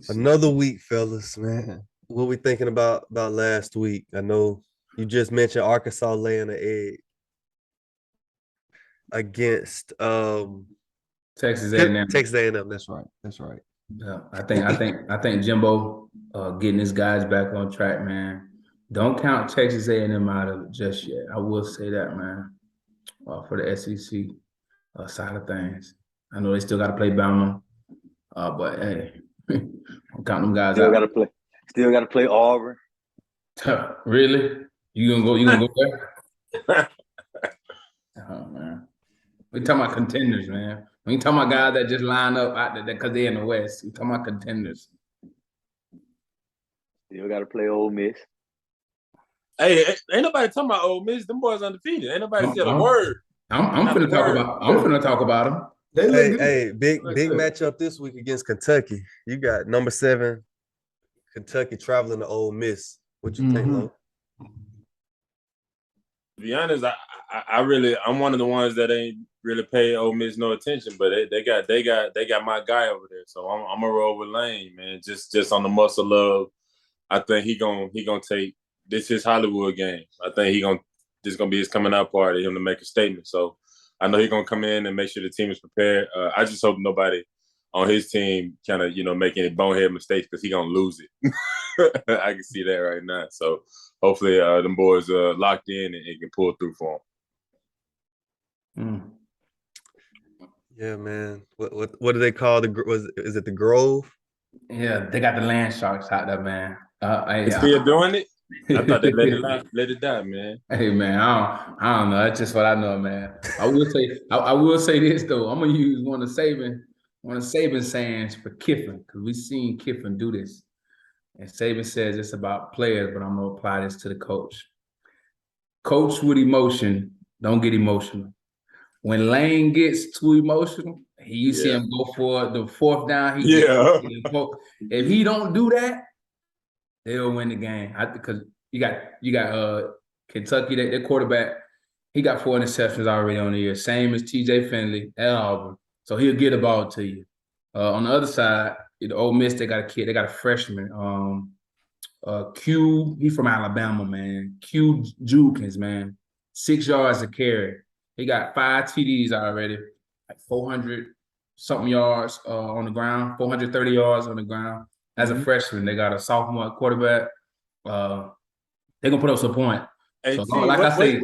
Another week, fellas, man. What we thinking about last week? I know you just mentioned Arkansas laying an egg against Texas A&M. Texas A&M. That's right. That's right. Yeah, I think Jimbo getting his guys back on track, man. Don't count Texas A&M out of it just yet. I will say that, man. For the SEC side of things, I know they still got to play Bama, but hey, don't count them guys Still out. got to play. Still got to play Auburn. Really? You gonna go? You gonna go there? Oh man, we talking about contenders, man. We ain't talking about guys that just line up out there because they're in the West. We talking about contenders. Still got to play Ole Miss. Hey, ain't nobody talking about Ole Miss. Them boys undefeated. Ain't nobody said a word. I'm finna talk about. I'm finna talk about them. They look Hey, good. hey, big matchup this week against Kentucky. You got number 7 Kentucky traveling to Ole Miss. What you think, Lo? To be honest, I'm one of the ones that ain't really pay Ole Miss no attention, but they got my guy over there, so I'm gonna roll with Lane, man. Just on the muscle of, I think he gonna take this his Hollywood game. I think this gonna be his coming out party, him to make a statement. So I know he's gonna come in and make sure the team is prepared. I just hope nobody on his team kind of make any bonehead mistakes because he gonna lose it. I can see that right now. So hopefully them boys are locked in and can pull through for him. Yeah, man. What do they call is it the Grove? Yeah, they got the land sharks out there, man. They still doing it? I thought they let it die, man. Hey, man, I don't know. That's just what I know, man. I will say this though. I'm gonna use one of Saban's sayings for Kiffin because we've seen Kiffin do this. And Saban says it's about players, but I'm gonna apply this to the coach. Coach with emotion, don't get emotional. When Lane gets too emotional, you see him go for the fourth down. If he don't do that, they'll win the game. Because you got Kentucky, their quarterback. He got 4 interceptions already on the year, same as TJ Finley at Auburn. So he'll get a ball to you. On the other side, the Ole Miss, they got a kid. They got a freshman. Q, he from Alabama, man. Q Jukins, man. 6 yards a carry. He got 5 TDs already, like 400 something yards on the ground, 430 yards on the ground. As a freshman, they got a sophomore quarterback. They're gonna put up some point. Hey, so, T, like I say,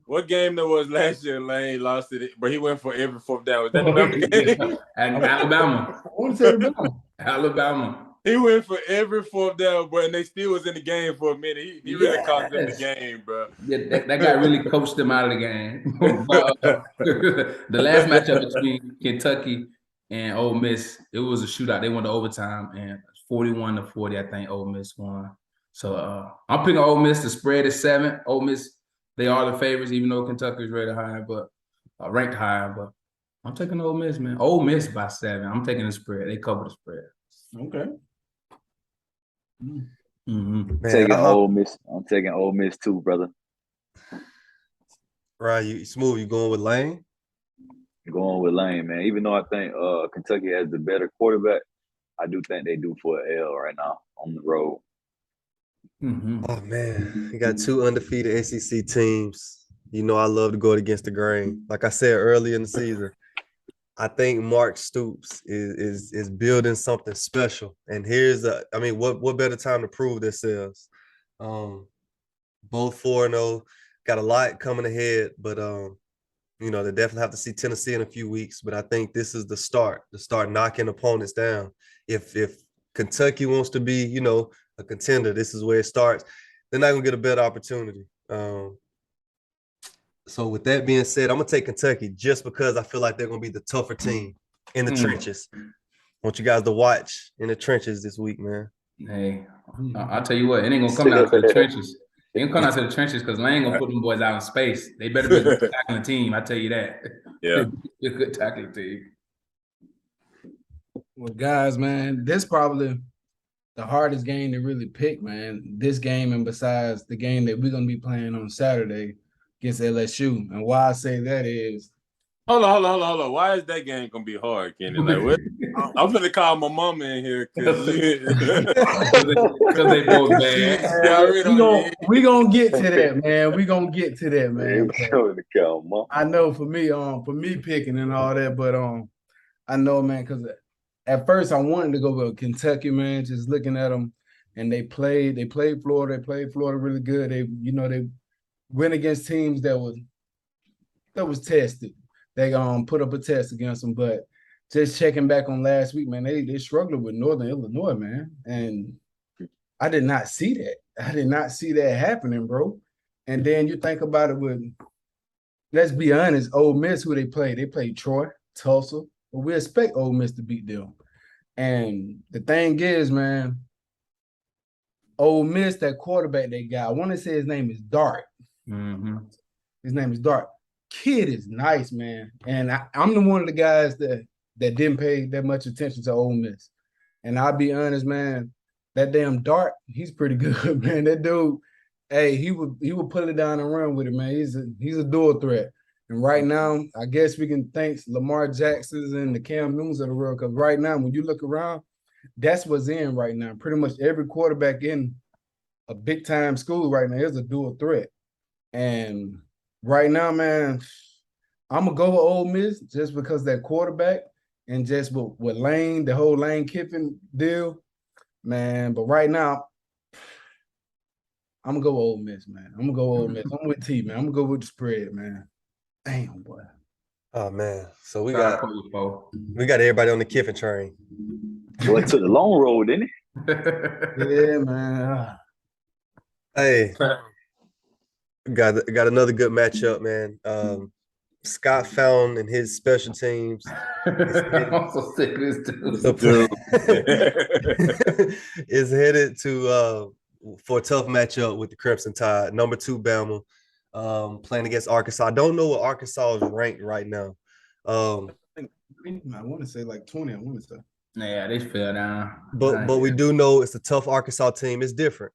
what game there was last year? Lane lost it, but he went for every fourth down. Was that the Bama game? And Alabama. I want to say Alabama. He went for every fourth down, bro, and they still was in the game for a minute. He really cost them the game, bro. Yeah, that guy really coached them out of the game. The last matchup between Kentucky and Ole Miss, it was a shootout. They went to overtime, and 41-40, I think Ole Miss won. So I'm picking Ole Miss. The spread is 7. Ole Miss, they are the favorites, even though Kentucky's rated higher, but ranked higher. But I'm taking Ole Miss, man. Ole Miss by 7. I'm taking the spread. They cover the spread. Okay. Man, Ole Miss. I'm taking Ole Miss too, brother. Right, you smooth. You going with Lane? Going with Lane, man. Even though I think Kentucky has the better quarterback, I do think they do for an L right now on the road. Oh man, you got 2 undefeated SEC teams. You know I love to go against the grain. Like I said earlier in the season, I think Mark Stoops is building something special. And what better time to prove themselves? Both 4-0, got a lot coming ahead, but they definitely have to see Tennessee in a few weeks. But I think this is the start knocking opponents down. If Kentucky wants to be, a contender, this is where it starts. They're not gonna get a better opportunity. So with that being said, I'm gonna take Kentucky just because I feel like they're gonna be the tougher team in the trenches. I want you guys to watch in the trenches this week, man. Hey, I'll tell you what, it ain't gonna come down to the trenches. It ain't gonna come down to the trenches because Lane gonna put them boys out in space. They better be a good tackling team. I tell you that. Yeah, a good tackling team. Well, guys, man, this probably the hardest game to really pick, man. This game, and besides the game that we're gonna be playing on Saturday against LSU. And why I say that is Hold on. Why is that game gonna be hard, Kenny? Like, what? I'm gonna call my mama in here because they both bad. We gonna get to that, man. We gonna get to that, man. I know for me picking and all that, but I know, man, because at first I wanted to go with Kentucky, man. Just looking at them, and they played Florida. They played Florida really good. They went against teams that was tested. They put up a test against them, but just checking back on last week, man, they struggled with Northern Illinois, man, and I did not see that. I did not see that happening, bro. And then you think about it with, let's be honest, Ole Miss, who they played? They played Troy, Tulsa, but we expect Ole Miss to beat them. And the thing is, man, Ole Miss, that quarterback they got, I want to say his name is Dart. Mm-hmm. His name is Dart. Kid is nice, man. And I'm the one of the guys that didn't pay that much attention to Ole Miss. And I'll be honest, man, that damn Dart, he's pretty good, man. That dude, hey, he would pull it down and run with it, man. He's a dual threat. And right now, I guess we can thank Lamar Jackson's and the Cam Newtons of the world, because right now, when you look around, that's what's in right now. Pretty much every quarterback in a big-time school right now is a dual threat. And right now, man, I'm going to go with Ole Miss just because that quarterback and just with Lane, the whole Lane Kiffin deal, man. But right now, I'm going to go Ole Miss, man. I'm going to go Ole Miss. I'm with T, man. I'm going to go with the spread, man. Damn, boy. Oh, man. So we got everybody on the Kiffin train. Boy, took the long road, didn't he? Yeah, man. Hey, got another good matchup, man. Scott Fountain and his special teams. I'm so sick of this dude. Is headed to for a tough matchup with the Crimson Tide, number 2 Bama, playing against Arkansas. I don't know what Arkansas is ranked right now. I want to say like 20. I want to say. Yeah, they fell down. But we do know it's a tough Arkansas team. It's different.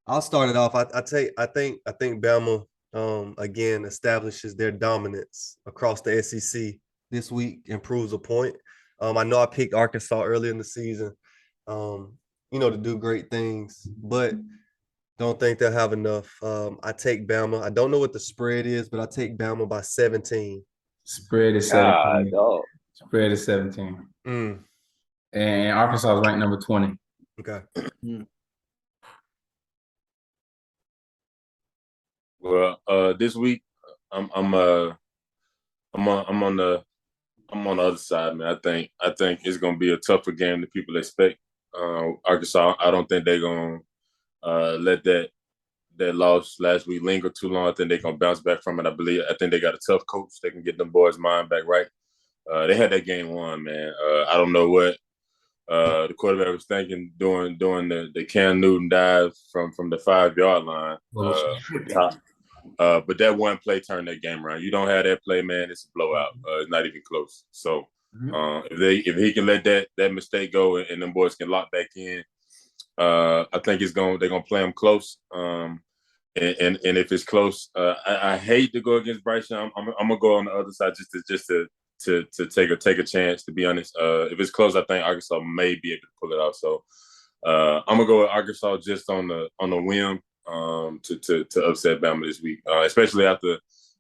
I'll start it off. I think Bama again establishes their dominance across the SEC this week and proves a point. I know I picked Arkansas early in the season, to do great things, but don't think they'll have enough. I take Bama. I don't know what the spread is, but I take Bama by 17. Spread is 17. Dog. Spread is 17. And Arkansas is ranked number 20. Okay. Well, this week I'm on the other side, man. I think it's gonna be a tougher game than people expect. Arkansas, I don't think they're gonna let that loss last week linger too long. I think they're gonna bounce back from it. I think they got a tough coach. They can get them boys' mind back right. They had that game won, man. I don't know what the quarterback was thinking doing the Cam Newton dive from the 5-yard line. But that one play turned that game around. You don't have that play, man, it's a blowout. It's not even close. So if he can let that mistake go and them boys can lock back in, I think they're gonna play him close. And if it's close, I hate to go against Bryce Young. I'm gonna go on the other side just to take a chance. To be honest, if it's close, I think Arkansas may be able to pull it out. So I'm gonna go with Arkansas just on the whim to upset Bama this week, especially after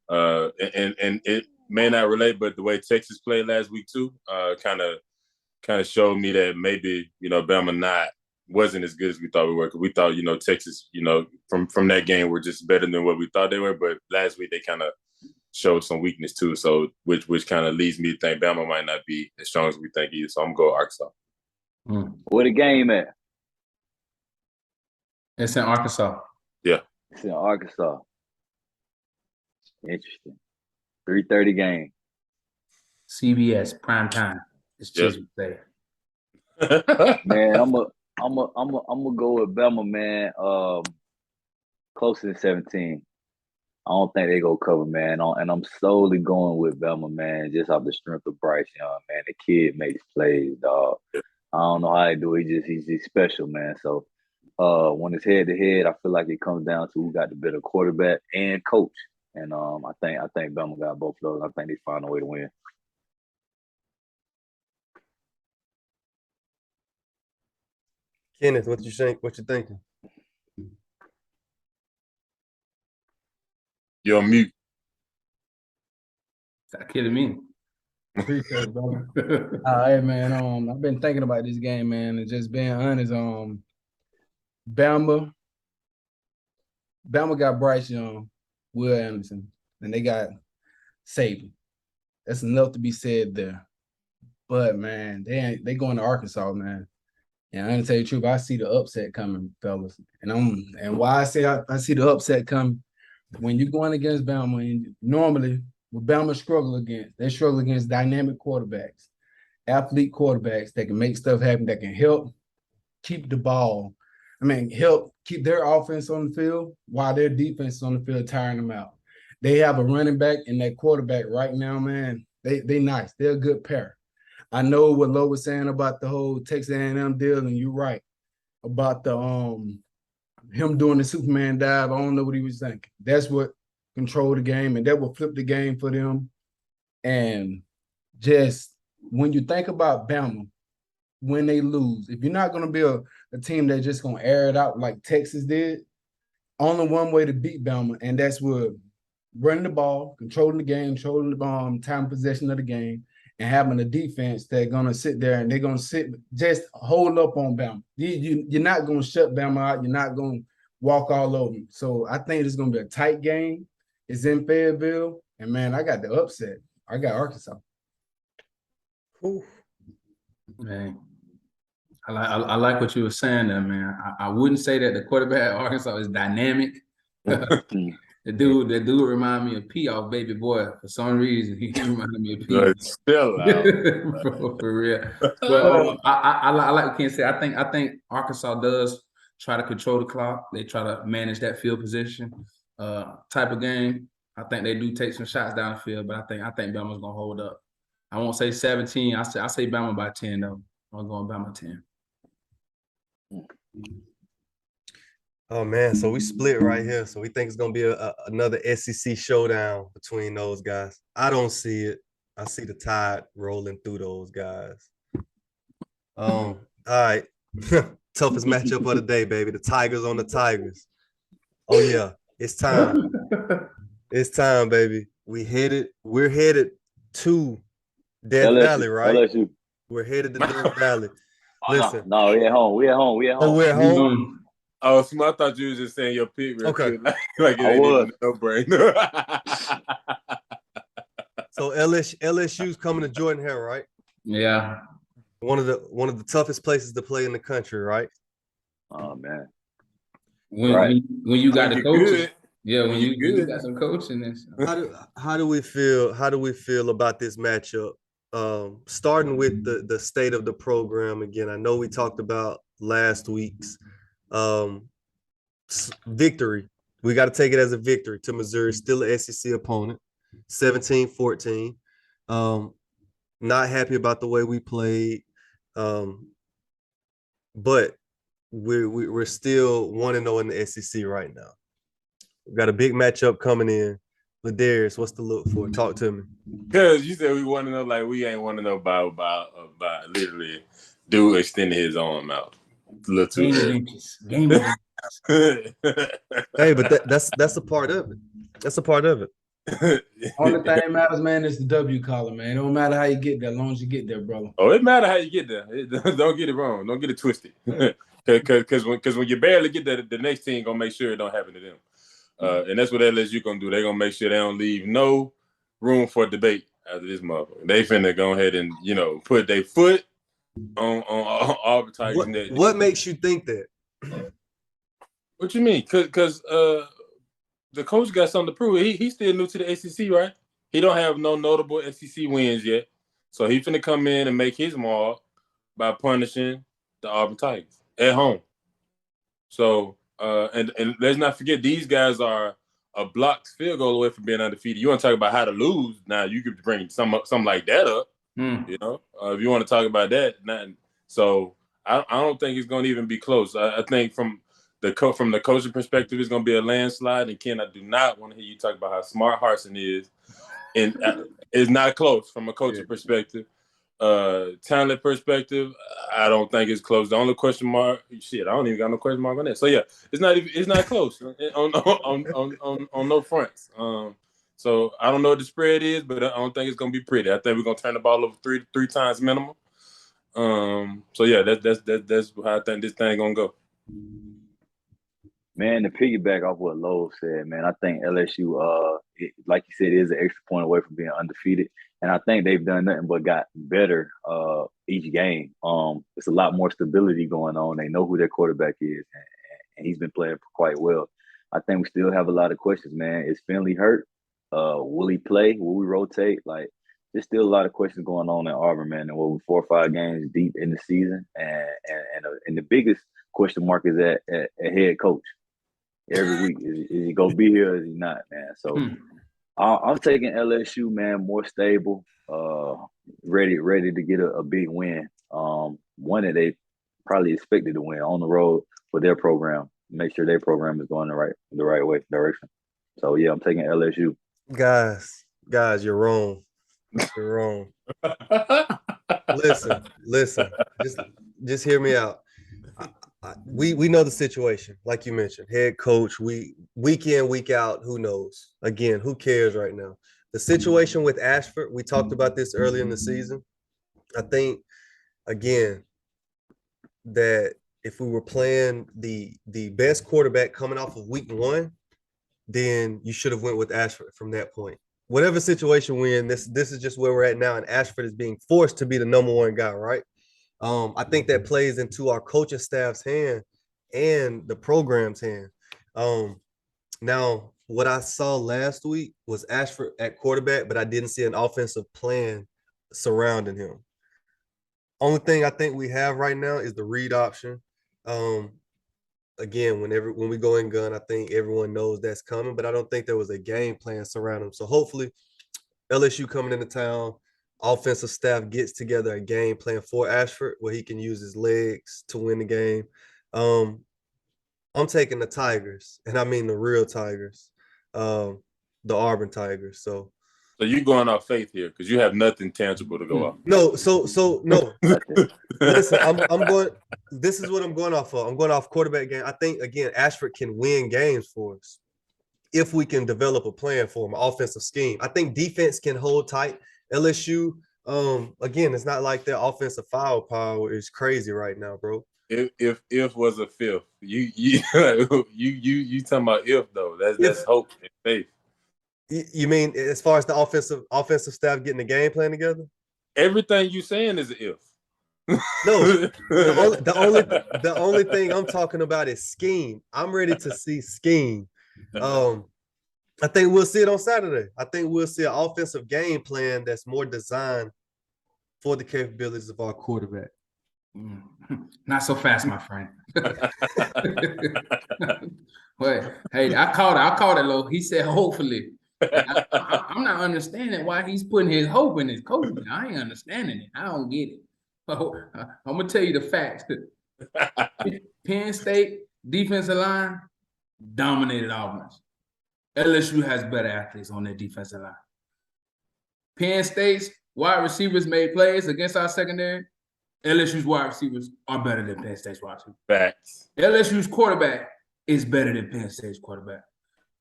and it may not relate, but the way Texas played last week too, kind of showed me that maybe Bama wasn't as good as we thought we were. Because we thought Texas from that game were just better than what we thought they were, but last week they kind of showed some weakness too. So which kind of leads me to think Bama might not be as strong as we think he is. So I'm gonna go Arkansas. Where the game at? It's in Arkansas. Yeah. It's in Arkansas. Interesting. 3:30 game. CBS prime time. It's just say. Man, I'm gonna go with Bama, man. Closer than 17. I don't think they go cover, man. And I'm solely going with Bama, man, just off the strength of Bryce Young, man. The kid makes plays, dog. I don't know how they do it. He's special, man. So when it's head to head, I feel like it comes down to who got the better quarterback and coach. And I think Bama got both of those. I think they find a way to win. Kenneth, what you think? What you thinking? You're on mute. Stop kidding me. Appreciate it, brother. All right, man. I've been thinking about this game, man, and just being honest. Bama got Bryce Young, Will Anderson, and they got Saban. That's enough to be said there. But man, they going to Arkansas, man. And I'm gonna tell you the truth, I see the upset coming, fellas. And why I say I see the upset coming, when you're going against Bama, and normally what Bama struggle against dynamic quarterbacks, athlete quarterbacks that can make stuff happen, that can help keep the ball. Help keep their offense on the field while their defense is on the field tiring them out. They have a running back and that quarterback right now, man. They nice. They're a good pair. I know what Lo was saying about the whole Texas A&M deal, and you're right about the him doing the Superman dive. I don't know what he was thinking. That's what controlled the game, and that will flip the game for them. And just when you think about Bama, when they lose, if you're not going to be a team that's just going to air it out like Texas did, only one way to beat Bama, and that's with running the ball, controlling the game, controlling the time possession of the game, and having a defense that's going to sit there and they're going to just hold up on Bama. You're not going to shut Bama out. You're not going to walk all over them. So I think it's going to be a tight game. It's in Fayetteville. And, man, I got the upset. I got Arkansas. Ooh. Man, I like what you were saying there, man. I wouldn't say that the quarterback at Arkansas is dynamic. The dude remind me of P off Baby Boy for some reason. He reminded me of P. Still out. For real. But I like what Ken said. I think Arkansas does try to control the clock. They try to manage that field position type of game. I think they do take some shots down the field, but I think Bama's gonna hold up. I won't say 17. I say Bama by 10 though. I'm going Bama 10. Oh man, so we split right here. So we think it's gonna be another SEC showdown between those guys. I don't see it. I see the tide rolling through those guys. All right. Toughest matchup of the day, baby. The Tigers on the Tigers. Oh yeah, it's time. It's time, baby. We're headed to Death Valley, right? LSU. We're headed to Death Valley. Listen. No, we at home. Oh, we're at home? Oh, I thought you was just saying your pick real quick. Like it ain't even no brainer. So LSU's coming to Jordan Hare, right? Yeah. One of the toughest places to play in the country, right? Oh man. When you got the coaches. Yeah, when you got some coaching and stuff. How do we feel about this matchup? Starting with the state of the program again. I know we talked about last week's victory. We got to take it as a victory to Missouri, still an SEC opponent, 17-14. Not happy about the way we played, but we're still 1-0 in the SEC right now. We've got a big matchup coming in. Ladarius, what's to look for? Talk to me. Because you said we want to know, like we ain't want to know about literally dude extending his arm out. A little too Game Hey, but that's a part of it. That's a part of it. Only thing that matters, man, is the W collar, man. It don't matter how you get there, as long as you get there, brother. Oh, it matters how you get there. Don't get it wrong. Don't get it twisted. Because when you barely get there, the next team gonna make sure it don't happen to them. And that's what LSU gonna do. They're gonna make sure they don't leave no room for debate after this motherfucker. They finna go ahead and put their foot on Auburn neck. What makes you think that? What you mean? Because the coach got something to prove. He's still new to the SEC, right? He don't have no notable SEC wins yet, so he's finna come in and make his mark by punishing the Auburn Tigers at home. So. And let's not forget, these guys are a blocked field goal away from being undefeated. You want to talk about how to lose? Now you could bring something like that up. If you want to talk about that. So I don't think it's going to even be close. I think from from the coaching perspective, it's going to be a landslide. And Ken, I do not want to hear you talk about how smart Harsin is, and it's not close from a coaching perspective. Talent perspective, I don't think it's close. The only question mark, I don't even got no question mark on that. So yeah, it's not close on no fronts. So I don't know what the spread is, but I don't think it's gonna be pretty. I think we're gonna turn the ball over three times minimum. So yeah, that's how I think this thing gonna go. Man, to piggyback off what Lowe said, man, I think LSU, like you said, is an extra point away from being undefeated. And I think they've done nothing but got better each game. It's a lot more stability going on. They know who their quarterback is, and he's been playing quite well. I think we still have a lot of questions, man. Is Finley hurt? Will he play? Will we rotate? Like, there's still a lot of questions going on in Auburn, man. And we're 4 or 5 games deep in the season, and the biggest question mark is at head coach. Every week, is he gonna be here? Or is he not, man? So I'm taking LSU, man, more stable, ready to get a big win. One that they probably expected to win on the road for their program. Make sure their program is going the right direction. So yeah, I'm taking LSU. Guys, you're wrong. You're wrong. Listen. Just hear me out. We know the situation, like you mentioned. Head coach, week in, week out, who knows? Again, who cares right now? The situation with Ashford, we talked about this early in the season. I think, again, that if we were playing the best quarterback coming off of week 1, then you should have went with Ashford from that point. Whatever situation we're in, this is just where we're at now, and Ashford is being forced to be the number 1 guy, right? I think that plays into our coaching staff's hand and the program's hand. Now, what I saw last week was Ashford at quarterback, but I didn't see an offensive plan surrounding him. Only thing I think we have right now is the read option. Again, when we go in gun, I think everyone knows that's coming, but I don't think there was a game plan surrounding him. So hopefully LSU coming into town, offensive staff gets together a game plan for Ashford where he can use his legs to win the game. I'm taking the Tigers, and I mean the real Tigers, the Auburn Tigers. So you're going off faith here because you have nothing tangible to go off. No, no. Listen, I'm going. This is what I'm going off of. I'm going off quarterback game. I think again, Ashford can win games for us if we can develop a plan for him, an offensive scheme. I think defense can hold tight. LSU, again, it's not like their offensive firepower is crazy right now, bro. If was a fifth, you talking about if though? That's hope and faith. You mean as far as the offensive staff getting the game plan together? Everything you saying is an if. No, the only thing I'm talking about is scheme. I'm ready to see scheme. I think we'll see it on Saturday. I think we'll see an offensive game plan that's more designed for the capabilities of our quarterback. Not so fast, my friend. But hey, I called it low. He said hopefully. I'm not understanding why he's putting his hope in his coach. I ain't understanding it. I don't get it. I'm gonna tell you the facts. Penn State defensive line dominated offense. LSU has better athletes on their defensive line. Penn State's wide receivers made plays against our secondary. LSU's wide receivers are better than Penn State's wide receivers. Facts. LSU's quarterback is better than Penn State's quarterback.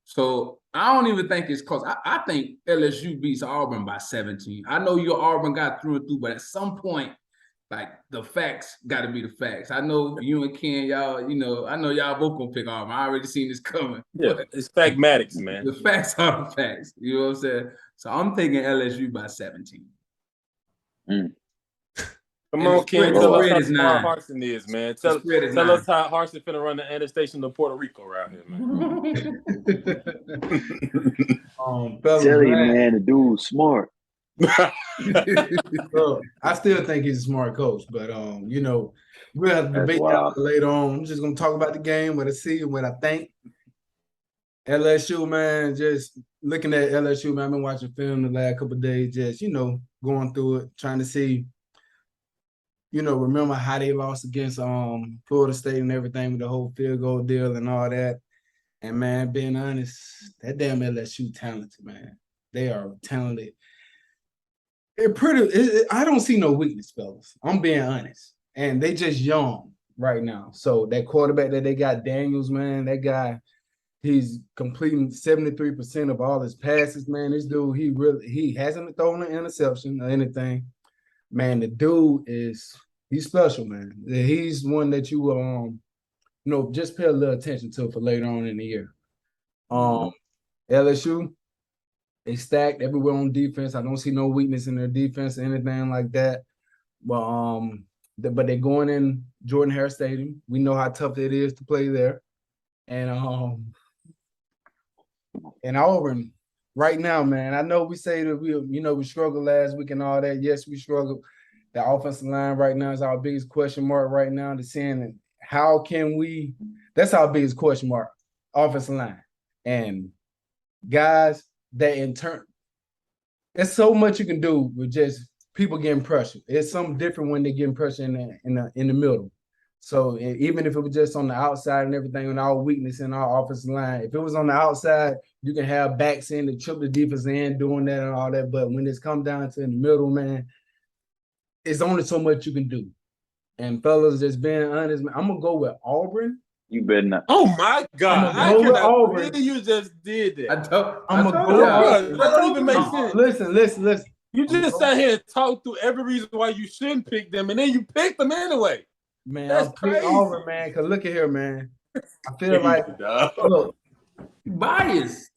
So I don't even think it's close. I think LSU beats Auburn by 17. I know your Auburn got through and through, but at some point, like the facts got to be the facts. I know you and Ken, y'all, I know y'all both gonna pick Auburn. I already seen this coming. Yeah, it's pragmatics, man. The facts are the facts. You know what I'm saying? So I'm taking LSU by 17. Come on, Ken. Tell us how smart Harsin is, man. Tell us how Harsin finna run the annexation to Puerto Rico around here, man. Tell you, man, the dude's smart. Bro, I still think he's a smart coach, but we'll have to debate that later on. I'm just gonna talk about the game, what I see and what I think. LSU, man, just looking at LSU, man. I've been watching film the last couple of days, just going through it, trying to see remember how they lost against Florida State and everything with the whole field goal deal and all that. And man, being honest, that damn LSU talented, man. They are talented. I don't see no weakness, fellas. I'm being honest. And they just young right now. So that quarterback that they got, Daniels, man, that guy, he's completing 73% of all his passes, man. This dude, he hasn't thrown an interception or anything. Man, the dude he's special, man. He's one that you will just pay a little attention to for later on in the year. LSU, they stacked everywhere on defense. I don't see no weakness in their defense or anything like that. But they're going in Jordan Hare Stadium. We know how tough it is to play there. And Auburn, right now, man, I know we say that we struggled last week and all that. Yes, we struggled. The offensive line right now is our biggest question mark right now. To seeing how can we – that's our biggest question mark, offensive line. And guys, that in turn, there's so much you can do with just people getting pressure. It's something different when they're getting pressure in the middle. So even if it was just on the outside and everything, and our weakness in our offensive line, if it was on the outside, you can have backs in to chip the defense in, doing that and all that. But when it's come down to in the middle, man, it's only so much you can do. And fellas, just being honest, man, I'm gonna go with Auburn. You better not. Oh my God! I cannot believe you just did that. I'm gonna go with Auburn. That don't even make sense. Listen. You just sat here and talked through every reason why you shouldn't pick them, and then you picked them anyway. Man, that's crazy. Auburn, man. Because look at here, man. I feel like look, biased.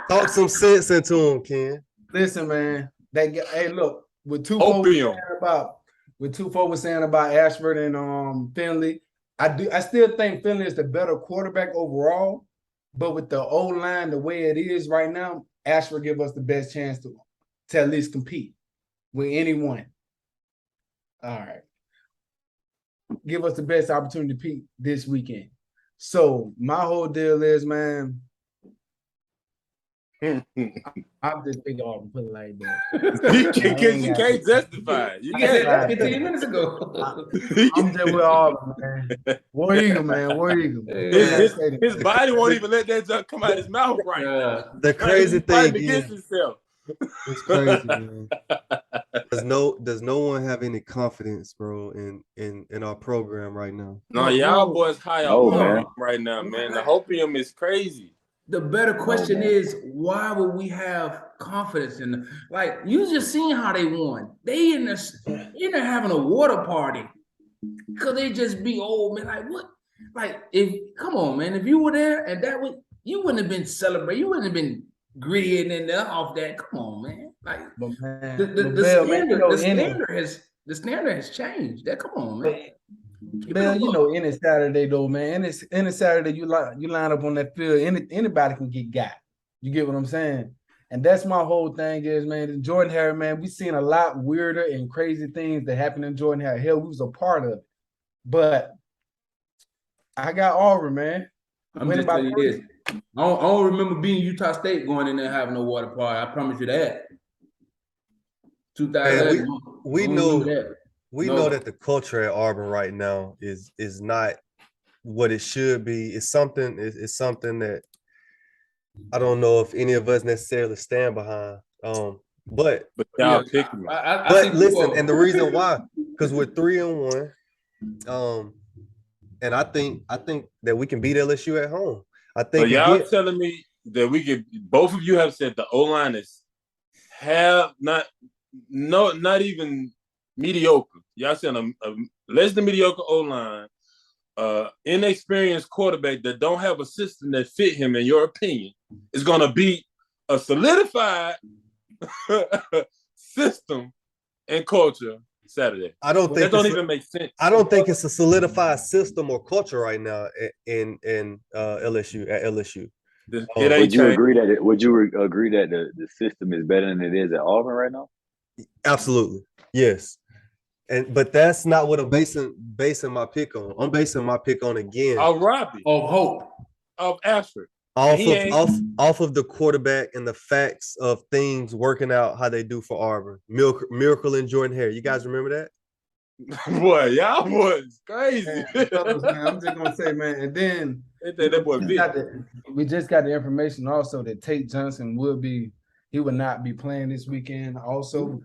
Talk some sense into him, Ken. Listen, man. Hey, look. With two folks saying about Ashford and Finley, I still think Finley is the better quarterback overall. But with the O-line the way it is right now, Ashford give us the best chance to at least compete with anyone. All right. Give us the best opportunity to compete this weekend. So my whole deal is, man, I'm just thinking Auburn, put it like that. Because you can't justify it. You said that 15 minutes ago. I'm just with Auburn, man. War Eagle, man. War Eagle. His body won't even let that junk come out his mouth right now. The crazy thing is, it's crazy, man. Does no one have any confidence, bro, in our program right now? No, y'all boys high on right now, man. The hopium is crazy. The better question is, why would we have confidence in them? Like, you just seen how they won. They in there having a water party because they just be old, man. Like, what? Like, come on, man. If you were there and you wouldn't have been celebrating. You wouldn't have been gritty and off that. Come on, man. Like, the standard has changed. Come on, man. Bill, any Saturday though, man. Any Saturday you line up on that field, anybody can get got. You get what I'm saying? And that's my whole thing is, man, Jordan Hare, man, we seen a lot weirder and crazy things that happened in Jordan Hare. Hell, we was a part of it. But I got Auburn, man. I'm just telling you this. I don't remember being Utah State going in there having no water party. I promise you that. 2011. We know that. We know that the culture at Auburn right now is not what it should be. It's something that I don't know if any of us necessarily stand behind. But y'all pick me. But listen, and the reason why, because we're 3-1, and I think that we can beat LSU at home. I think. So y'all telling me that we could. Both of you have said the O-line is not even mediocre. Y'all said a less than mediocre O-line, inexperienced quarterback that don't have a system that fit him, in your opinion, is going to beat a solidified system and culture Saturday. I don't think that don't even make sense. I don't think it's a solidified system or culture right now in LSU at LSU. Would you agree that the system is better than it is at Auburn right now? Absolutely, yes. But that's not what I'm basing my pick on. I'm basing my pick on again. Of Robbie. Of Hope. Of Ashford. Off of the quarterback and the facts of things working out how they do for Auburn. Miracle in Jordan Hare. You guys remember that? Boy, y'all boys crazy. Man, I'm just gonna say, man, and then that boy we just got the information also that Tate Johnson he would not be playing this weekend also.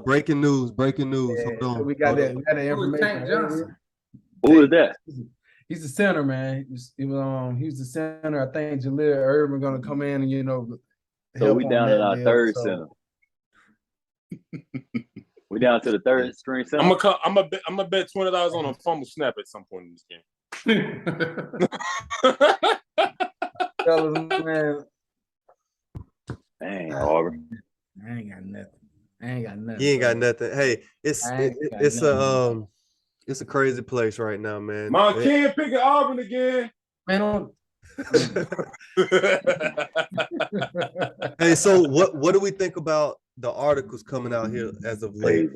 Breaking news. Yeah, Hold on. so we got that information. Tank Johnson? Who is that? He's the center, man. He was the center. I think Jaleel Irvin gonna come in and so we down in our third center. We down to the third string center. I'm gonna bet $20 on a fumble snap at some point in this game. Fellas, man. Dang, Auburn. I ain't got nothing. You ain't got nothing. Hey, it's a crazy place right now, man. My kid picking Auburn again. Man, hey, so what do we think about the articles coming out here as of late?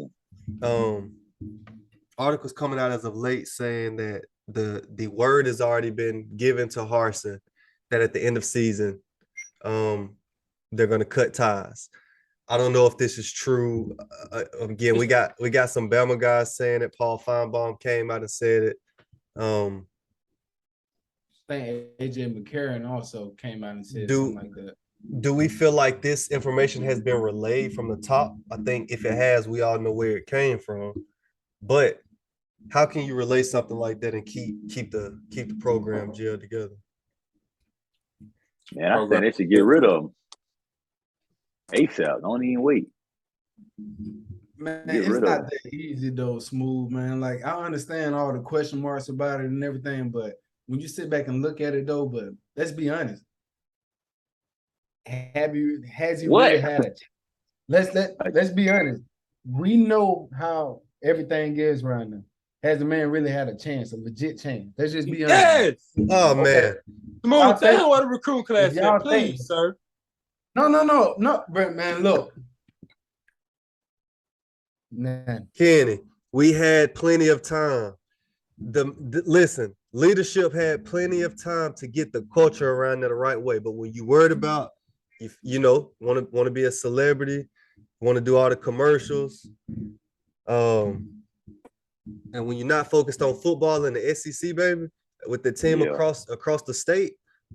Articles coming out as of late saying that the word has already been given to Harsin that at the end of season, they're going to cut ties. I don't know if this is true. Again, we got some Bama guys saying it. Paul Feinbaum came out and said it. I think AJ McCarron also came out and said something like that. Do we feel like this information has been relayed from the top? I think if it has, we all know where it came from. But how can you relay something like that and keep the program gelled together? Man, I think they should get rid of them ASAP. Don't even wait. Man, it's not that easy though, Smooth, man. Like, I understand all the question marks about it and everything, but when you sit back and look at it though, but let's be honest. Has he really had a chance? Let's be honest. We know how everything is right now. Has the man really had a chance, a legit chance? Let's just be honest. Yes. Oh man. Come on, tell him what a recruit class is, please, sir. No, but man, look. Man. Kenny, we had plenty of time. Listen, leadership had plenty of time to get the culture around there the right way. But when you worried about, want to be a celebrity, want to do all the commercials, and when you're not focused on football in the SEC, baby, with the team across the state,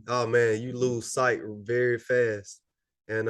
oh man, you lose sight very fast. And